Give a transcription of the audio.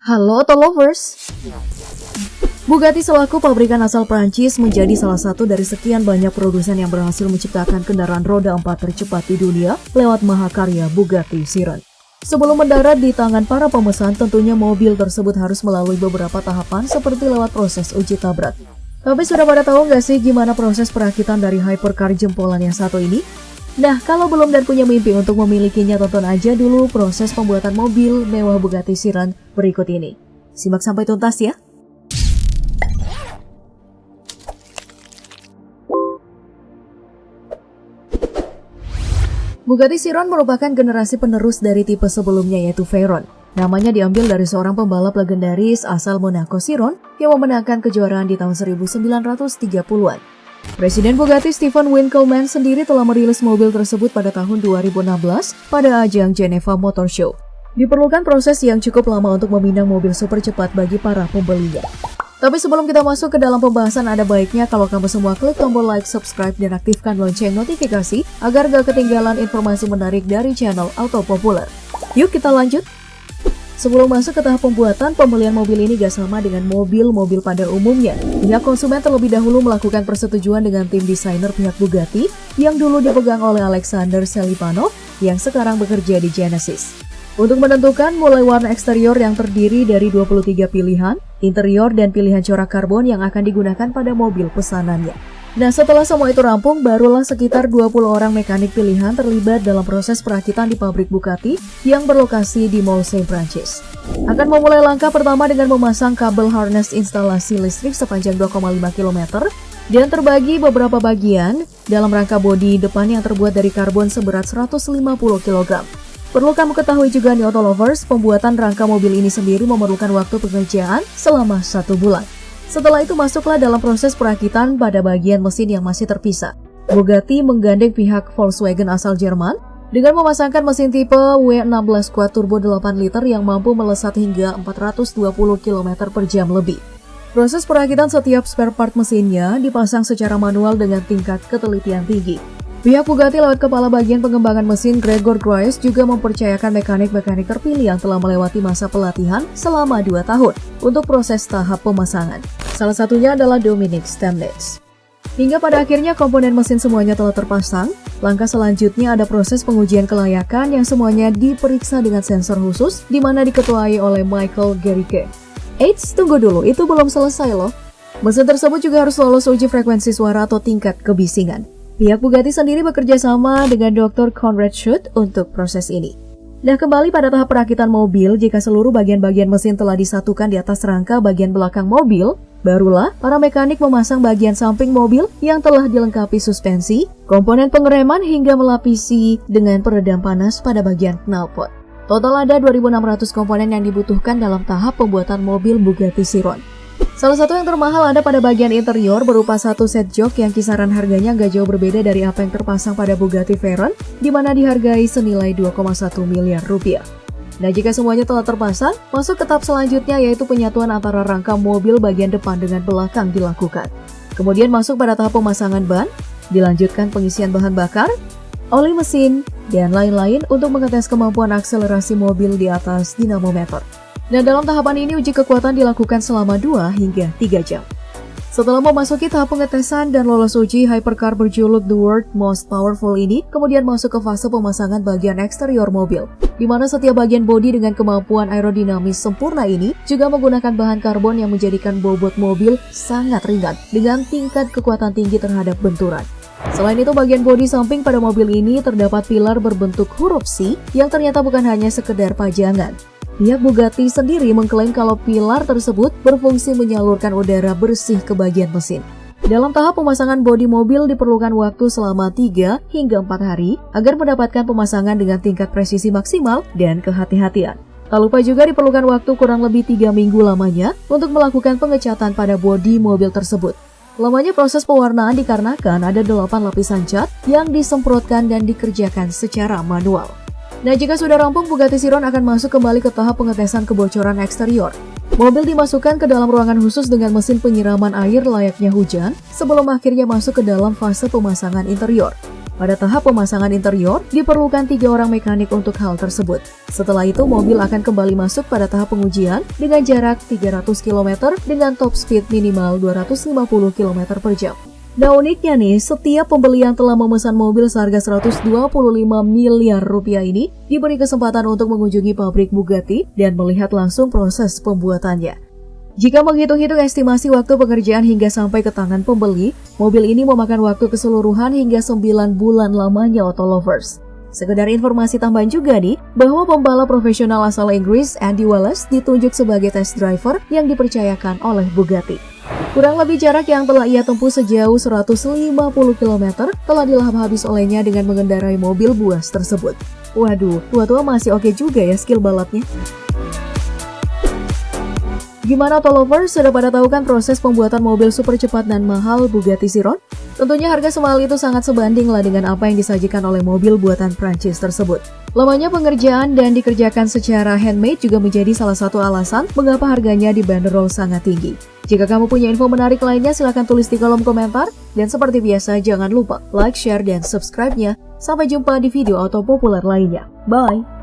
Halo Auto Lovers! Bugatti selaku pabrikan asal Prancis menjadi salah satu dari sekian banyak produsen yang berhasil menciptakan kendaraan roda 4 tercepat di dunia lewat mahakarya Bugatti Chiron. Sebelum mendarat di tangan para pemesan, tentunya mobil tersebut harus melalui beberapa tahapan seperti lewat proses uji tabrak. Tapi sudah pada tahu nggak sih gimana proses perakitan dari hypercar jempolan yang satu ini? Nah, kalau belum dan punya mimpi untuk memilikinya, tonton aja dulu proses pembuatan mobil mewah Bugatti Chiron berikut ini. Simak sampai tuntas ya. Bugatti Chiron merupakan generasi penerus dari tipe sebelumnya yaitu Veyron. Namanya diambil dari seorang pembalap legendaris asal Monaco Chiron yang memenangkan kejuaraan di tahun 1930-an. Presiden Bugatti Stephen Winkelmann sendiri telah merilis mobil tersebut pada tahun 2016 pada ajang Geneva Motor Show. Diperlukan proses yang cukup lama untuk meminang mobil super cepat bagi para pembelinya. Tapi sebelum kita masuk ke dalam pembahasan, ada baiknya kalau kamu semua klik tombol like, subscribe, dan aktifkan lonceng notifikasi agar gak ketinggalan informasi menarik dari channel Auto Populer. Yuk kita lanjut! Sebelum masuk ke tahap pembuatan, pembelian mobil ini gak sama dengan mobil-mobil pada umumnya. Pihak konsumen terlebih dahulu melakukan persetujuan dengan tim desainer pihak Bugatti yang dulu dipegang oleh Alexander Selipanov yang sekarang bekerja di Genesis. Untuk menentukan mulai warna eksterior yang terdiri dari 23 pilihan, interior dan pilihan corak karbon yang akan digunakan pada mobil pesanannya. Nah, setelah semua itu rampung, barulah sekitar 20 orang mekanik pilihan terlibat dalam proses perakitan di pabrik Bugatti yang berlokasi di Mulsanne, Prancis. Akan memulai langkah pertama dengan memasang kabel harness instalasi listrik sepanjang 2,5 km dan terbagi beberapa bagian dalam rangka bodi depan yang terbuat dari karbon seberat 150 kg. Perlu kamu ketahui juga nih Auto Lovers, pembuatan rangka mobil ini sendiri memerlukan waktu pekerjaan selama 1 bulan. Setelah itu masuklah dalam proses perakitan pada bagian mesin yang masih terpisah. Bugatti menggandeng pihak Volkswagen asal Jerman dengan memasangkan mesin tipe W16 quad turbo 8 liter yang mampu melesat hingga 420 km per jam lebih. Proses perakitan setiap spare part mesinnya dipasang secara manual dengan tingkat ketelitian tinggi. Pihak Bugatti lewat kepala bagian pengembangan mesin Gregor Grice juga mempercayakan mekanik-mekanik terpilih yang telah melewati masa pelatihan selama 2 tahun untuk proses tahap pemasangan. Salah satunya adalah Dominic Stamnitz. Hingga pada akhirnya komponen mesin semuanya telah terpasang, langkah selanjutnya ada proses pengujian kelayakan yang semuanya diperiksa dengan sensor khusus di mana diketuai oleh Michael Gericke. Eits, tunggu dulu, itu belum selesai loh. Mesin tersebut juga harus lolos uji frekuensi suara atau tingkat kebisingan. Pihak Bugatti sendiri bekerja sama dengan Dr. Konrad Schut untuk proses ini. Nah, kembali pada tahap perakitan mobil, jika seluruh bagian-bagian mesin telah disatukan di atas rangka bagian belakang mobil, barulah para mekanik memasang bagian samping mobil yang telah dilengkapi suspensi, komponen pengereman hingga melapisi dengan peredam panas pada bagian knalpot. Total ada 2.600 komponen yang dibutuhkan dalam tahap pembuatan mobil Bugatti Chiron. Salah satu yang termahal ada pada bagian interior berupa satu set jok yang kisaran harganya gak jauh berbeda dari apa yang terpasang pada Bugatti Veyron, di mana dihargai senilai 2,1 miliar rupiah. Nah, jika semuanya telah terpasang, masuk ke tahap selanjutnya yaitu penyatuan antara rangka mobil bagian depan dengan belakang dilakukan. Kemudian masuk pada tahap pemasangan ban, dilanjutkan pengisian bahan bakar, oli mesin, dan lain-lain untuk mengetes kemampuan akselerasi mobil di atas dinamometer. Nah, dalam tahapan ini uji kekuatan dilakukan selama 2 hingga 3 jam. Setelah memasuki tahap pengetesan dan lolos uji, hypercar berjuluk The World Most Powerful ini kemudian masuk ke fase pemasangan bagian eksterior mobil, di mana setiap bagian bodi dengan kemampuan aerodinamis sempurna ini juga menggunakan bahan karbon yang menjadikan bobot mobil sangat ringan dengan tingkat kekuatan tinggi terhadap benturan. Selain itu, bagian bodi samping pada mobil ini terdapat pilar berbentuk huruf C yang ternyata bukan hanya sekedar pajangan. Pihak Bugatti sendiri mengklaim kalau pilar tersebut berfungsi menyalurkan udara bersih ke bagian mesin. Dalam tahap pemasangan bodi mobil diperlukan waktu selama 3 hingga 4 hari agar mendapatkan pemasangan dengan tingkat presisi maksimal dan kehati-hatian. Tak lupa juga diperlukan waktu kurang lebih 3 minggu lamanya untuk melakukan pengecatan pada bodi mobil tersebut. Lamanya proses pewarnaan dikarenakan ada 8 lapisan cat yang disemprotkan dan dikerjakan secara manual. Nah, jika sudah rampung, Bugatti Chiron akan masuk kembali ke tahap pengetesan kebocoran eksterior. Mobil dimasukkan ke dalam ruangan khusus dengan mesin penyiraman air layaknya hujan sebelum akhirnya masuk ke dalam fase pemasangan interior. Pada tahap pemasangan interior, diperlukan 3 orang mekanik untuk hal tersebut. Setelah itu, mobil akan kembali masuk pada tahap pengujian dengan jarak 300 km dengan top speed minimal 250 km per jam. Nah uniknya nih, setiap pembeli yang telah memesan mobil seharga 125 miliar rupiah ini diberi kesempatan untuk mengunjungi pabrik Bugatti dan melihat langsung proses pembuatannya. Jika menghitung-hitung estimasi waktu pekerjaan hingga sampai ke tangan pembeli, mobil ini memakan waktu keseluruhan hingga 9 bulan lamanya Auto Lovers. Sekedar informasi tambahan juga nih, bahwa pembalap profesional asal Inggris Andy Wallace ditunjuk sebagai test driver yang dipercayakan oleh Bugatti. Kurang lebih jarak yang telah ia tempuh sejauh 150 km telah dilahap habis olehnya dengan mengendarai mobil buas tersebut. Waduh, tua-tua masih oke juga ya skill balapnya. Gimana Auto Lovers, sudah pada tahu kan proses pembuatan mobil super cepat dan mahal Bugatti Chiron? Tentunya harga semahal itu sangat sebanding lah dengan apa yang disajikan oleh mobil buatan Prancis tersebut. Lamanya pengerjaan dan dikerjakan secara handmade juga menjadi salah satu alasan mengapa harganya dibanderol sangat tinggi. Jika kamu punya info menarik lainnya, silahkan tulis di kolom komentar. Dan seperti biasa, jangan lupa like, share, dan subscribe-nya. Sampai jumpa di video auto populer lainnya. Bye!